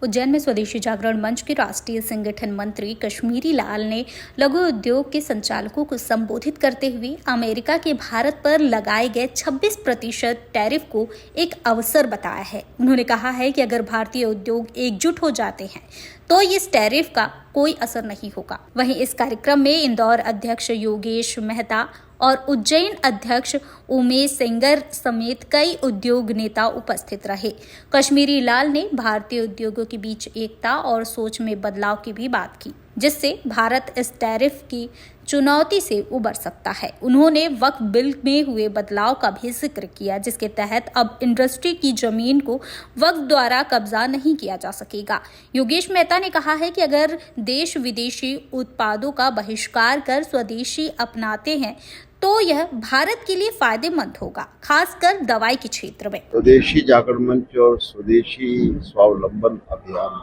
उज्जैन में स्वदेशी जागरण मंच के राष्ट्रीय संगठन मंत्री कश्मीरी लाल ने लघु उद्योग के संचालकों को संबोधित करते हुए अमेरिका के भारत पर लगाए गए 26% टैरिफ को एक अवसर बताया है। उन्होंने कहा है कि अगर भारतीय उद्योग एकजुट हो जाते हैं तो इस टैरिफ का कोई असर नहीं होगा। वहीं इस कार्यक्रम में इंदौर अध्यक्ष योगेश मेहता और उज्जैन अध्यक्ष उमेश सेंगर समेत कई उद्योग नेता उपस्थित रहे। कश्मीरी लाल ने भारतीय उद्योगों के बीच एकता और सोच में बदलाव की भी बात की, जिससे भारत इस टैरिफ की चुनौती से उबर सकता है। उन्होंने वक्फ बिल में हुए बदलाव का भी जिक्र किया, जिसके तहत अब इंडस्ट्री की जमीन को वक्फ द्वारा कब्जा नहीं किया जा सकेगा। योगेश मेहता ने कहा है कि अगर देश विदेशी उत्पादों का बहिष्कार कर स्वदेशी अपनाते हैं तो यह भारत के लिए फायदेमंद होगा, खासकर दवाई के क्षेत्र में। स्वदेशी जागरण मंच और स्वदेशी स्वावलंबन अभियान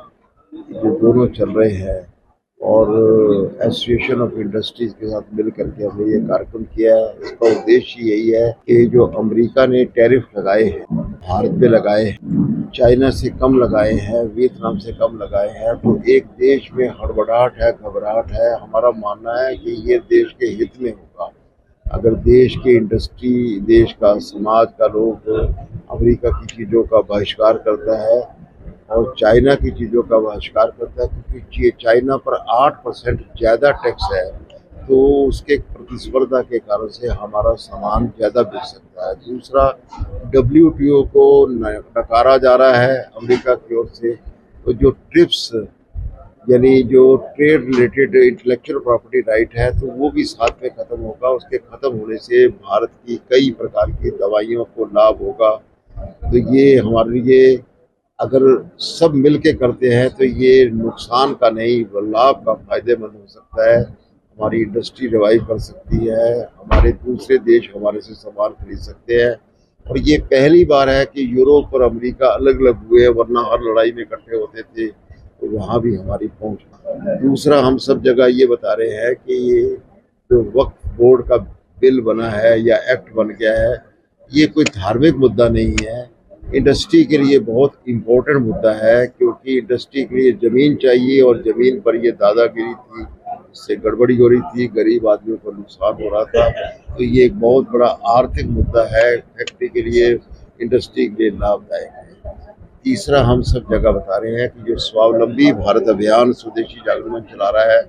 जो दोनों चल रहे हैं और एसोसिएशन ऑफ इंडस्ट्रीज के साथ मिल करके हमने ये कार्यक्रम किया है। इसका उद्देश्य यही है कि जो अमेरिका ने टैरिफ लगाए हैं, भारत पे लगाए हैं, चाइना से कम लगाए हैं, वियतनाम से कम लगाए हैं, तो एक देश में हड़बड़ाहट है, घबराहट है। हमारा मानना है कि ये देश के हित में होगा। अगर देश की इंडस्ट्री, देश का समाज का लोग अमेरिका की चीज़ों का बहिष्कार करता है और चाइना की चीज़ों का बहिष्कार करता है, क्योंकि चाइना पर 8% ज़्यादा टैक्स है, तो उसके प्रतिस्पर्धा के कारण से हमारा सामान ज़्यादा बिक सकता है। दूसरा, WTO को नकारा जा रहा है अमेरिका की ओर से, तो जो ट्रिप्स यानी जो trade related intellectual property right है, तो वो भी साथ में खत्म होगा। उसके खत्म होने से भारत की कई प्रकार की दवाइयों को लाभ होगा। तो ये हमारे लिए अगर सब मिल के करते हैं तो ये नुकसान का नहीं, लाभ का फायदेमंद हो सकता है। हमारी इंडस्ट्री रिवाइव कर सकती है, हमारे दूसरे देश हमारे से सामान खरीद सकते हैं। और ये पहली बार है कि यूरोप और अमेरिका अलग अलग हुए, वरना हर लड़ाई में इकट्ठे होते थे, तो वहाँ भी हमारी पहुँच। दूसरा, हम सब जगह ये बता रहे हैं कि ये जो वक्फ बोर्ड का बिल बना है या एक्ट बन गया है, ये कोई धार्मिक मुद्दा नहीं है। इंडस्ट्री के लिए बहुत इम्पोर्टेंट मुद्दा है, क्योंकि इंडस्ट्री के लिए ज़मीन चाहिए और ज़मीन पर ये दादागिरी थी, इससे गड़बड़ी हो रही थी, गरीब आदमियों को नुकसान हो रहा था। तो ये एक बहुत बड़ा आर्थिक मुद्दा है, फैक्ट्री के लिए, इंडस्ट्री के लिए लाभदायक है। तीसरा, हम सब जगह बता रहे हैं कि जो स्वावलंबी भारत अभियान स्वदेशी जागरण मंच चला रहा है,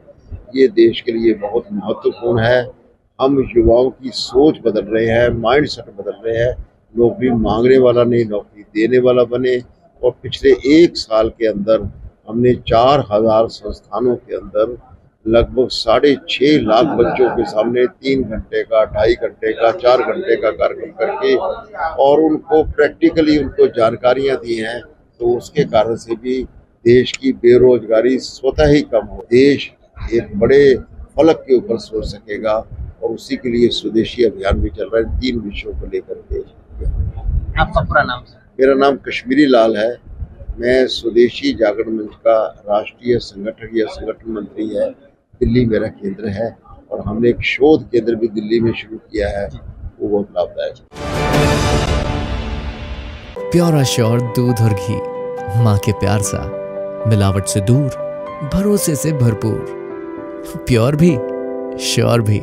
ये देश के लिए बहुत महत्वपूर्ण है। हम युवाओं की सोच बदल रहे हैं, माइंड सेट बदल रहे हैं। नौकरी मांगने वाला नहीं, नौकरी देने वाला बने। और पिछले 1 साल के अंदर हमने 4000 संस्थानों के अंदर लगभग 6.5 लाख बच्चों के सामने 3 घंटे का, 2.5 घंटे का, 4 घंटे का कार्यक्रम करके और उनको प्रैक्टिकली उनको जानकारियां दी हैं, तो उसके कारण से भी देश की बेरोजगारी स्वतः ही कम हो, देश एक बड़े फलक के ऊपर सोच सकेगा। और उसी के लिए स्वदेशी अभियान भी चल रहा है, 3 विषयों को लेकर के। आपका पूरा नाम सर? मेरा नाम कश्मीरी लाल है। मैं स्वदेशी जागरण मंच का राष्ट्रीय संगठक या संगठन मंत्री है। दिल्ली मेरा केंद्र है और हमने एक शोध केंद्र भी दिल्ली में शुरू किया है, वो बहुत लाभदायक है। प्योर अश्योर दूध और घी, माँ के प्यार सा, मिलावट से दूर, भरोसे से भरपूर, प्योर भी श्योर भी।